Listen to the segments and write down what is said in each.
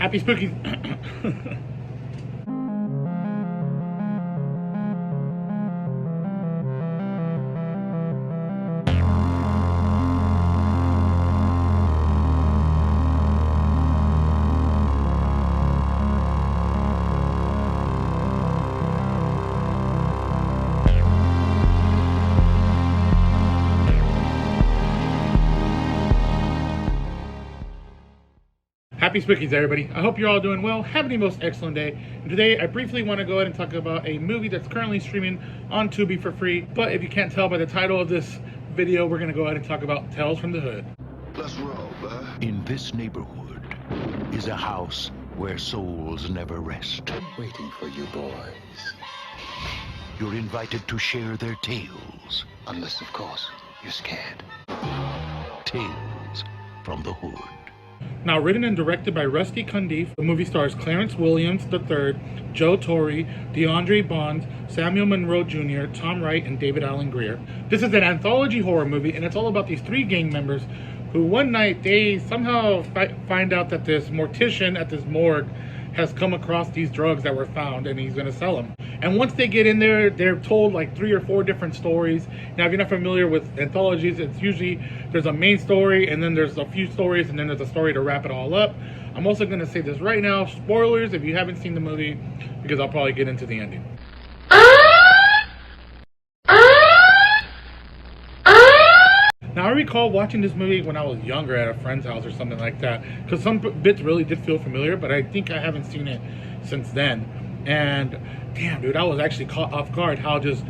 Happy spooky. Happy spookies, everybody. I hope you're all doing well, having the most excellent day. And today, I briefly want to go ahead and talk about a movie that's currently streaming on Tubi for free. But if you can't tell by the title of this video, we're going to go ahead and talk about Tales from the Hood. Let's roll, man. In this neighborhood is a house where souls never rest. Waiting for you boys. You're invited to share their tales. Unless, of course, you're scared. Tales from the Hood. Now, written and directed by Rusty Cundiff, the movie stars Clarence Williams III, Joe Torre, DeAndre Bonds, Samuel Monroe Jr., Tom Wright, and David Alan Grier. This is an anthology horror movie, and it's all about these three gang members who one night they somehow find out that this mortician at this morgue has come across these drugs that were found, and he's going to sell them. And once they get in there, they're told like 3 or 4 different stories. Now, if you're not familiar with anthologies, it's usually there's a main story, and then there's a few stories, and then there's a story to wrap it all up. I'm also going to say this right now, spoilers if you haven't seen the movie, because I'll probably get into the ending. Now, I recall watching this movie when I was younger at a friend's house or something like that, because some bits really did feel familiar, but I think I haven't seen it since then. And damn, dude, I was actually caught off guard how just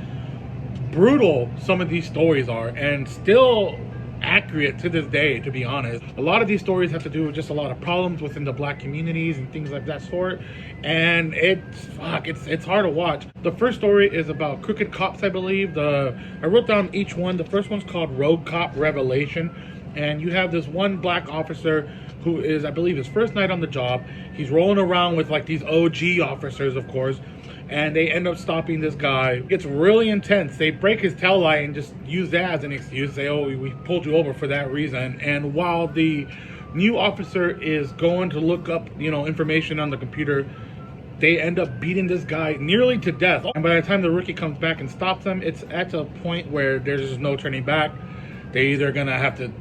brutal some of these stories are, and still accurate to this day, to be honest. A lot of these stories have to do with just a lot of problems within the black communities and things like that sort, and it's hard to watch. The first story is about crooked cops, I believe. I wrote down each one. The first one's called Rogue Cop Revelation, and you have this one black officer who is, I believe, his first night on the job. He's rolling around with like these OG officers, of course, and they end up stopping this guy. It's really intense. They break his tail light and just use that as an excuse. Say, oh, we pulled you over for that reason. And while the new officer is going to look up, information on the computer, they end up beating this guy nearly to death. And by the time the rookie comes back and stops them, it's at a point where there's just no turning back. They're either gonna have to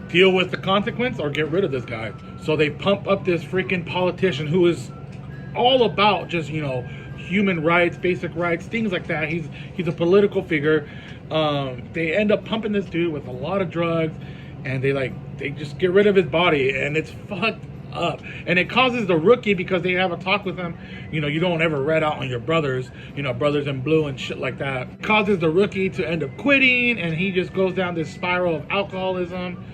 deal with the consequence or get rid of this guy. So they pump up this freaking politician who is all about just, human rights, basic rights, things like that. He's a political figure. They end up pumping this dude with a lot of drugs, and they just get rid of his body, and it's fucked up. And it causes the rookie, because they have a talk with him, you don't ever rat out on your brothers, brothers in blue and shit like that. It causes the rookie to end up quitting, and he just goes down this spiral of alcoholism.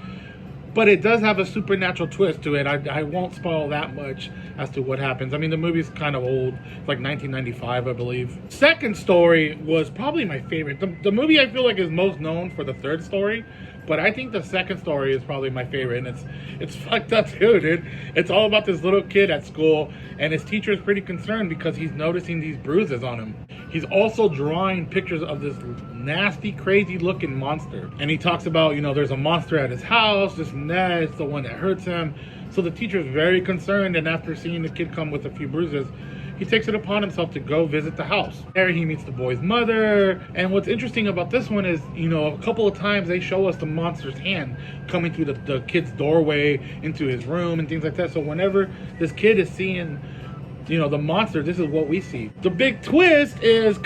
But it does have a supernatural twist to it. I won't spoil that much as to what happens. I mean, the movie's kind of old. It's like 1995, I believe. Second story was probably my favorite. The movie, I feel like, is most known for the third story, but I think the second story is probably my favorite, and it's fucked up too, dude. It's all about this little kid at school, and his teacher is pretty concerned because he's noticing these bruises on him. He's also drawing pictures of this nasty, crazy looking monster. And he talks about, there's a monster at his house, this and that, it's the one that hurts him. So the teacher is very concerned, and after seeing the kid come with a few bruises, he takes it upon himself to go visit the house. There he meets the boy's mother. And what's interesting about this one is, a couple of times they show us the monster's hand coming through the kid's doorway into his room and things like that. So whenever this kid is seeing, the monster, this is what we see. The big twist is,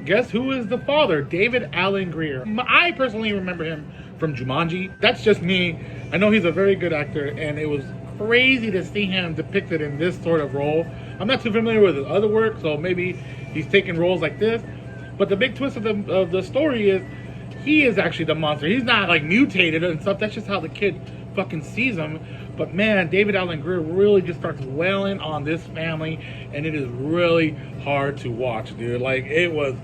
guess who is the father? David Alan Grier. I personally remember him from Jumanji. That's just me. I know he's a very good actor, and it was crazy to see him depicted in this sort of role. I'm not too familiar with his other work, so maybe he's taking roles like this. But the big twist of the story is he is actually the monster. He's not like mutated and stuff. That's just how the kid fucking sees him. But man, David Alan Grier really just starts wailing on this family, and it is really hard to watch, dude. Like, it was,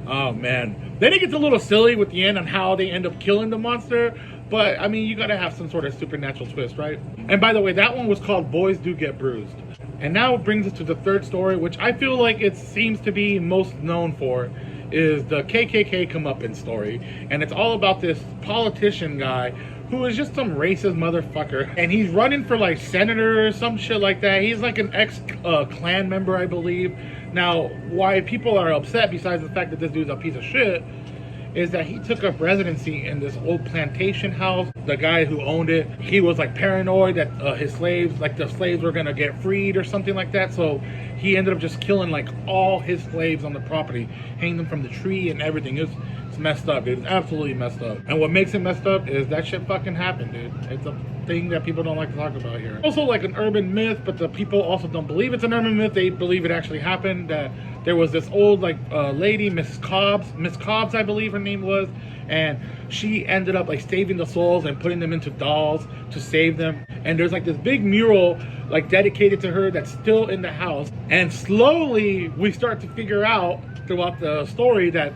oh man. Then it gets a little silly with the end on how they end up killing the monster. But, I mean, you gotta have some sort of supernatural twist, right? And by the way, that one was called Boys Do Get Bruised. And now it brings us to the third story, which I feel like it seems to be most known for, is the KKK comeuppance story. And it's all about this politician guy who is just some racist motherfucker, and he's running for like senator or some shit like that. He's like an ex Klan member, I believe. Now, why people are upset, besides the fact that this dude's a piece of shit, is that he took up residency in this old plantation house. The guy who owned it, he was like paranoid that his slaves, like the slaves were gonna get freed or something like that. So he ended up just killing like all his slaves on the property, hanging them from the tree and everything. It's messed up, dude. It's absolutely messed up. And what makes it messed up is that shit fucking happened, dude. It's a thing that people don't like to talk about here. Also like an urban myth, but the people also don't believe it's an urban myth. They believe it actually happened. That there was this old like lady, Miss Cobbs, I believe her name was, and she ended up like saving the souls and putting them into dolls to save them. And there's like this big mural like dedicated to her that's still in the house. And slowly we start to figure out throughout the story that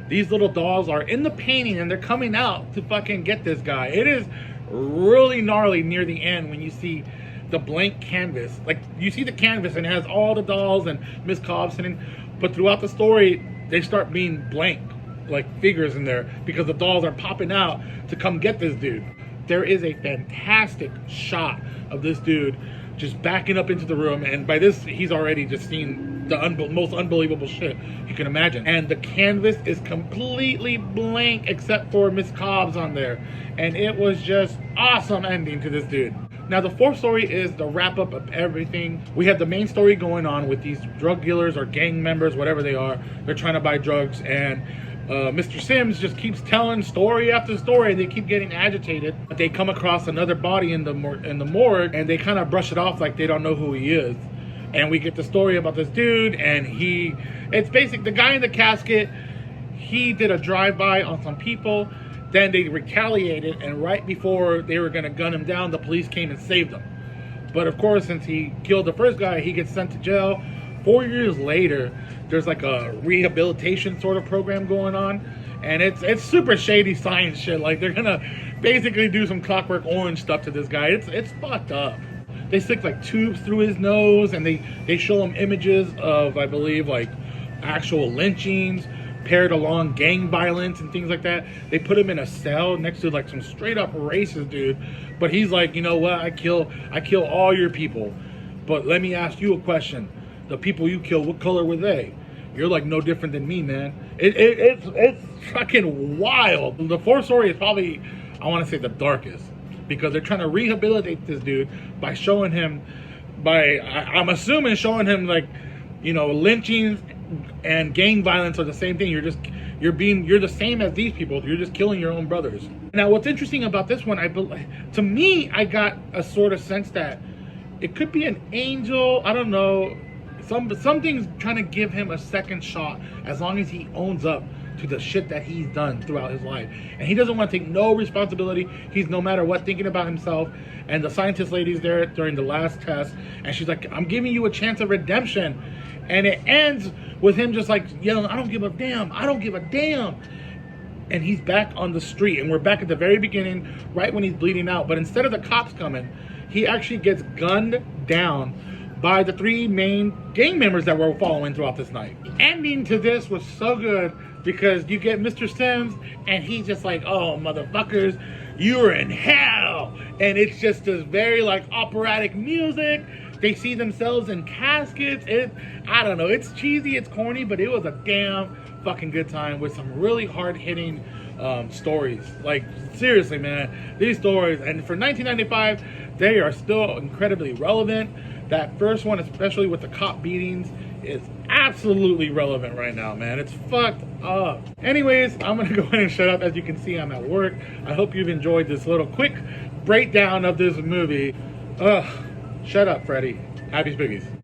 these little dolls are in the painting and they're coming out to fucking get this guy. It is really gnarly near the end when you see the blank canvas. Like, you see the canvas and it has all the dolls and Miss Cobbs sitting, but throughout the story, they start being blank, like figures in there, because the dolls are popping out to come get this dude. There is a fantastic shot of this dude just backing up into the room, and by this, he's already just seen the most unbelievable shit you can imagine. And the canvas is completely blank except for Miss Cobbs on there. And it was just awesome ending to this dude. Now the fourth story is the wrap up of everything. We have the main story going on with these drug dealers or gang members, whatever they are. They're trying to buy drugs, and Mr. Sims just keeps telling story after story, and they keep getting agitated. But they come across another body in the morgue, and they kind of brush it off like they don't know who he is. And we get the story about this dude, and it's basic. The guy in the casket, he did a drive-by on some people. Then they retaliated, and right before they were gonna gun him down, the police came and saved him. But of course, since he killed the first guy, he gets sent to jail. 4 years later, there's like a rehabilitation sort of program going on, and it's super shady science shit. Like, they're gonna basically do some Clockwork Orange stuff to this guy. It's fucked up. They stick like tubes through his nose, and they show him images of, I believe, like actual lynchings paired along gang violence and things like that. They put him in a cell next to like some straight up racist dude, but he's like, you know what, I kill all your people, but let me ask you a question. The people you killed, what color were they? You're like no different than me, man. It's fucking wild. The fourth story is probably, I want to say, the darkest, because they're trying to rehabilitate this dude by showing him, I'm assuming showing him like, you know, lynchings and gang violence are the same thing. You're the same as these people. You're just killing your own brothers. Now, what's interesting about this one, to me, I got a sort of sense that it could be an angel. I don't know. Something's trying to give him a second shot, as long as he owns up to the shit that he's done throughout his life. And he doesn't want to take no responsibility. He's, no matter what, thinking about himself. And the scientist lady's there during the last test, and she's like, I'm giving you a chance of redemption. And it ends with him just like yelling, I don't give a damn, I don't give a damn. And he's back on the street, and we're back at the very beginning, right when he's bleeding out. But instead of the cops coming, he actually gets gunned down by the 3 main gang members that we're following throughout this night. The ending to this was so good, because you get Mr. Sims, and he's just like, oh, motherfuckers, you're in hell. And it's just this very like operatic music. They see themselves in caskets. I don't know, it's cheesy, it's corny, but it was a damn fucking good time with some really hard-hitting stories. Like, seriously, man, these stories, and for 1995, they are still incredibly relevant. That first one, especially with the cop beatings, is absolutely relevant right now, man. It's fucked up. Anyways, I'm gonna go ahead and shut up. As you can see, I'm at work. I hope you've enjoyed this little quick breakdown of this movie. Shut up, Freddy. Happy Spookies.